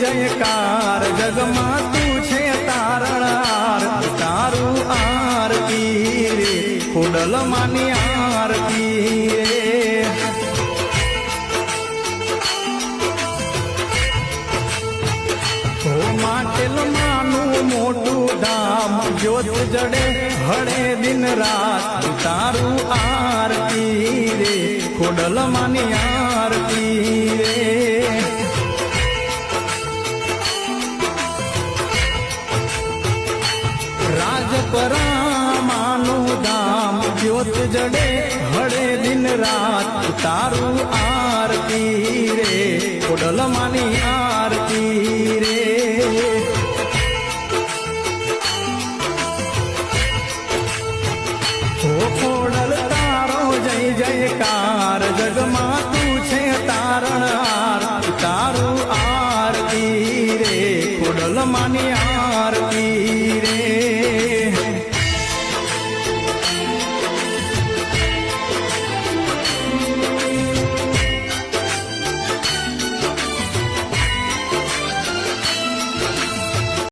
જયકાર જગમાં તું છે તારણાર તારું આરતી રે ખોડલ માની આરતી રે માટેલ માનું મોટું ધામ જ્યોત જડે હળે દિન રાત તારું આરતી રે ખોડલ માની આરતી રે રાજપરામાનું ધામ જ્યોત જડે હળે દિન રાત તારું આરતી રે ખોડલ માની આરતી રે ખોડલ તારો જય જયકાર જગમાં તું છે તારણહાર તારું આરતી રે ખોડલ માની આરતી